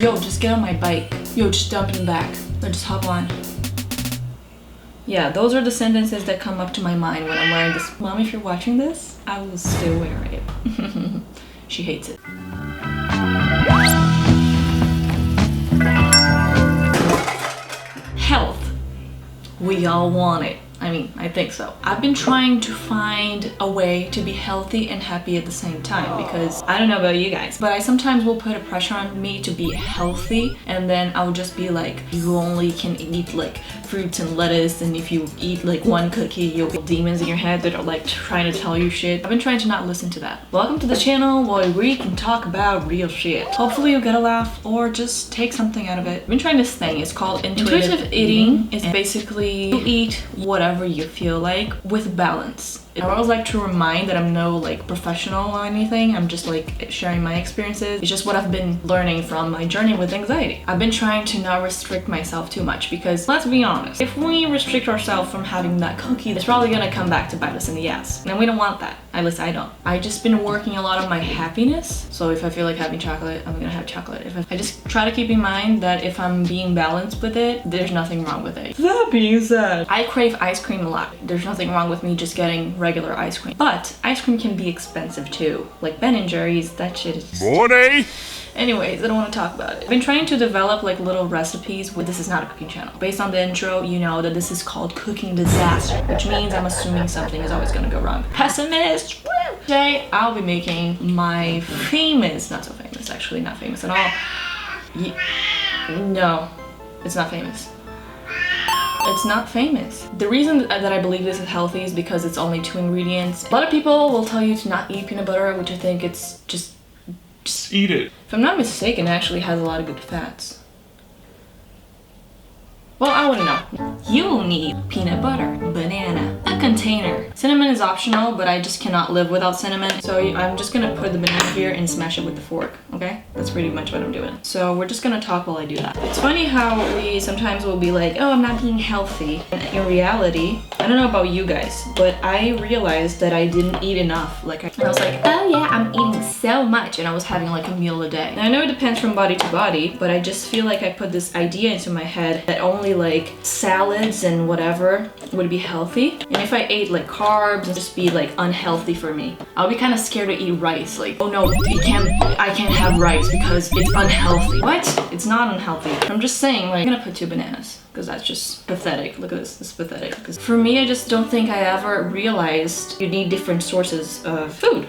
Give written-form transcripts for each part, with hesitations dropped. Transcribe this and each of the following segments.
Yo, just get on my bike. Yo, just jump in the back. Or just hop on. Yeah, those are the sentences that come up to my mind when I'm wearing this. Mom, if you're watching this, I will still wear it. She hates it. Health. We all want it. I mean, I think so. I've been trying to find a way to be healthy and happy at the same time because I don't know about you guys, but I sometimes will put a pressure on me to be healthy, and then I'll just be like, you only can eat like fruits and lettuce, and if you eat like one cookie, you'll get demons in your head that are like trying to tell you shit. I've been trying to not listen to that. Welcome to the channel where we can talk about real shit. Hopefully you'll get a laugh or just take something out of it. I've been trying this thing. It's called intuitive eating. It's basically you eat whatever you feel like with balance. I always like to remind that I'm no like professional or anything. I'm just like sharing my experiences. It's just what I've been learning from my journey with anxiety. I've been trying to not restrict myself too much because let's be honest, if we restrict ourselves from having that cookie, it's probably gonna come back to bite us in the ass. And we don't want that. At least I don't. I just been working a lot on my happiness. So if I feel like having chocolate, I'm gonna have chocolate. I just try to keep in mind that if I'm being balanced with it, there's nothing wrong with it. That being said, I crave ice cream a lot. There's nothing wrong with me just getting regular ice cream. But ice cream can be expensive too. Like Ben & Jerry's, that shit is... Morning! Anyways, I don't want to talk about it. I've been trying to develop like little recipes. This is not a cooking channel. Based on the intro, you know that this is called cooking disaster, which means I'm assuming something is always gonna go wrong. Pessimist! Woo! Today, I'll be making my famous, not so famous, actually not famous at all. No, it's not famous. It's not famous. The reason that I believe this is healthy is because it's only 2 ingredients. A lot of people will tell you to not eat peanut butter, which I think it's just Eat it. if I'm not mistaken, it actually has a lot of good fats. Well, I wouldn't know. You'll need peanut butter, banana, a container. Cinnamon is optional, but I just cannot live without cinnamon. So I'm just gonna put the banana here and smash it with the fork, okay? That's pretty much what I'm doing. So we're just gonna talk while I do that. It's funny how we sometimes will be like, oh, I'm not being healthy. And in reality, I don't know about you guys, but I realized that I didn't eat enough. And I was like, oh yeah, I'm eating so much. And I was having like a meal a day. And I know it depends from body to body, but I just feel like I put this idea into my head that only like salads and whatever would be healthy. And if I ate like carbs, it'd just be like unhealthy for me. I'll be kind of scared to eat rice. Like, oh no, I can't have rice because it's unhealthy. What? It's not unhealthy. I'm just saying, like, I'm gonna put 2 bananas because that's just pathetic. Look at this, it's pathetic. Because for me, I just don't think I ever realized you need different sources of food.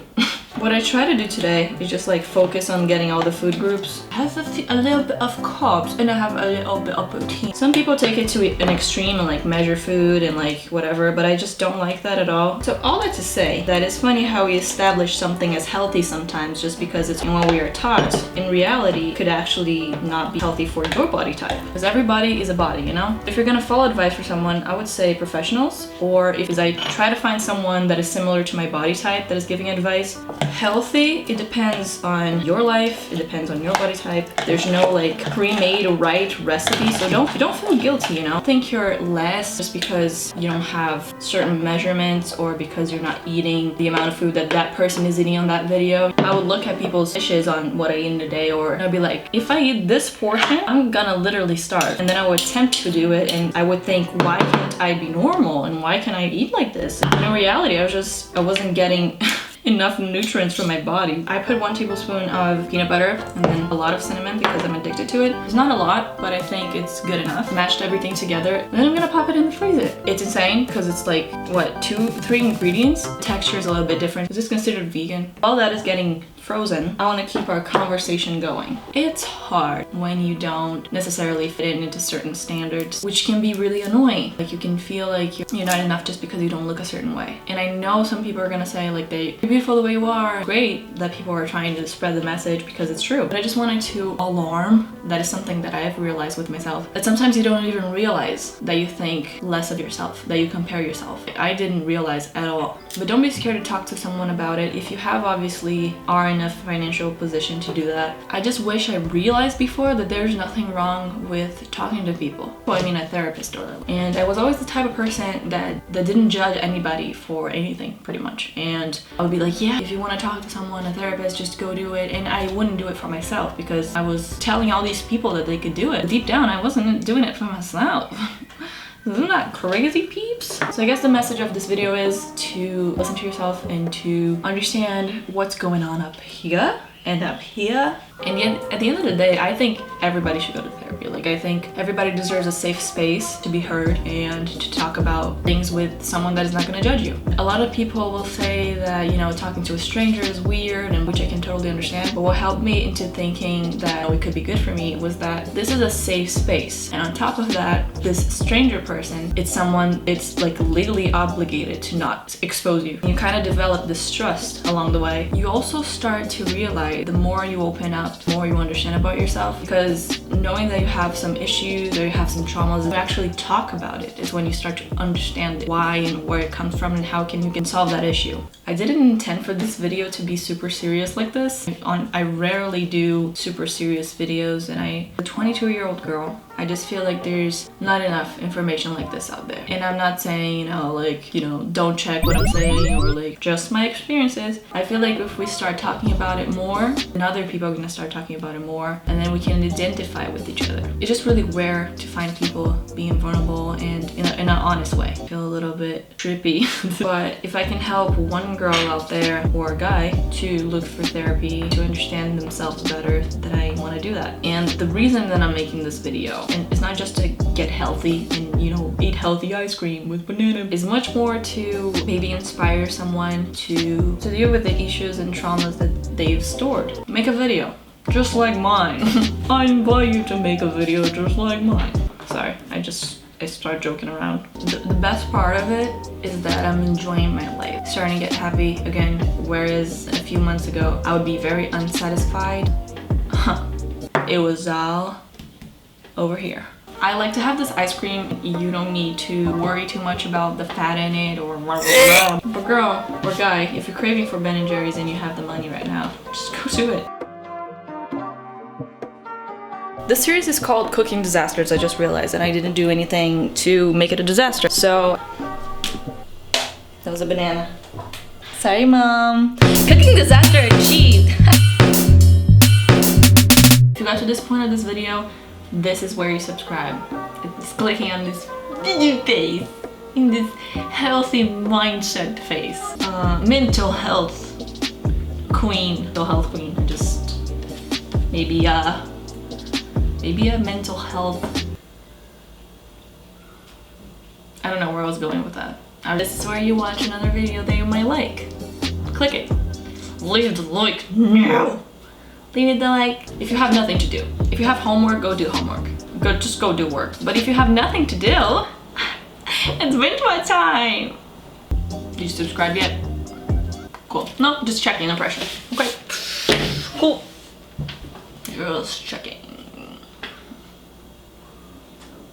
What I try to do today is just like focus on getting all the food groups. I have a little bit of carbs and I have a little bit of protein. Some people take it to an extreme and like measure food and like whatever, but I just don't like that at all. So all that to say that it's funny how we establish something as healthy sometimes just because it's what we are taught. In reality, it could actually not be healthy for your body type. Because every body is a body, you know? If you're gonna follow advice for someone, I would say professionals, or if I try to find someone that is similar to my body type that is giving advice. Healthy, it depends on your life, it depends on your body type. There's no like pre-made right recipe, so don't feel guilty, you know? Think you're less just because you don't have certain measurements or because you're not eating the amount of food that that person is eating on that video. I would look at people's dishes on what I eat in a day, or I'd be like, if I eat this portion, I'm gonna literally starve. And then I would attempt to do it and I would think, why can't I be normal and why can I eat like this? And in reality, I wasn't getting enough nutrients for my body. I put 1 tablespoon of peanut butter and then a lot of cinnamon because I'm addicted to it. It's not a lot, but I think it's good enough. Mashed everything together, and then I'm gonna pop it in the freezer. It's insane because it's like, what, 3 ingredients? Texture is a little bit different. Is this considered vegan? All that is getting frozen. I want to keep our conversation going. It's hard when you don't necessarily fit into certain standards, which can be really annoying. Like you can feel like you're not enough just because you don't look a certain way. And I know some people are gonna say like you're beautiful the way you are. Great that people are trying to spread the message because it's true. But I just wanted to alarm that is something that I've realized with myself. That sometimes you don't even realize that you think less of yourself, that you compare yourself. I didn't realize at all. But don't be scared to talk to someone about it. If you have obviously are in enough financial position to do that. I just wish I realized before that there's nothing wrong with talking to people. Well, I mean a therapist or, and I was always the type of person that didn't judge anybody for anything pretty much. And I would be like, yeah, if you want to talk to someone, a therapist, just go do it. And I wouldn't do it for myself because I was telling all these people that they could do it. Deep down, I wasn't doing it for myself. Isn't that crazy, peeps? So I guess the message of this video is to listen to yourself and to understand what's going on up here and up here. And yet, at the end of the day, I think everybody should go to therapy. Like, I think everybody deserves a safe space to be heard and to talk about things with someone that is not going to judge you. A lot of people will say that, you know, talking to a stranger is weird, and which I can totally understand. But what helped me into thinking that it could be good for me was that this is a safe space. And on top of that, this stranger person, it's someone, it's like legally obligated to not expose you. You kind of develop this trust along the way. You also start to realize the more you open up, the more you understand about yourself, because knowing that you have some issues or you have some traumas, you actually talk about it is when you start to understand why and where it comes from and how you can solve that issue. I didn't intend for this video to be super serious like this. I rarely do super serious videos, and I'm a 22-year-old girl. I just feel like there's not enough information like this out there. And I'm not saying, don't check what I'm saying or like just my experiences. I feel like if we start talking about it more, then other people are gonna start talking about it more, and then we can identify with each other. It's just really rare to find people being vulnerable and in an honest way. I feel a little bit trippy. But if I can help one girl out there or a guy to look for therapy, to understand themselves better, then I want to do that. And the reason that I'm making this video, and it's not just to get healthy and eat healthy ice cream with banana, is much more to maybe inspire someone to deal with the issues and traumas that they've stored. Make a video just like mine. I invite you to make a video just like mine. Sorry, I start joking around. The best part of it is that I'm enjoying my life, starting to get happy again, whereas a few months ago I would be very unsatisfied. It was all over here. I like to have this ice cream. You don't need to worry too much about the fat in it or blah, blah, blah. But girl or guy, if you're craving for Ben & Jerry's and you have the money right now, just go do it. This series is called Cooking Disasters, I just realized, and I didn't do anything to make it a disaster. So, that was a banana. Sorry, Mom. Cooking disaster achieved. If you got to this point of this video, this is where you subscribe. It's clicking on this face, in this healthy mindset face. Mental health queen, just maybe a mental health. I don't know where I was going with that. This is where you watch another video that you might like. Click it. Leave the like now. Leave the like. If you have nothing to do. If you have homework, go do homework. Just go do work. But if you have nothing to do, it's winter time. Did you subscribe yet? Cool. No, just checking, no pressure. Okay. Cool. Just checking.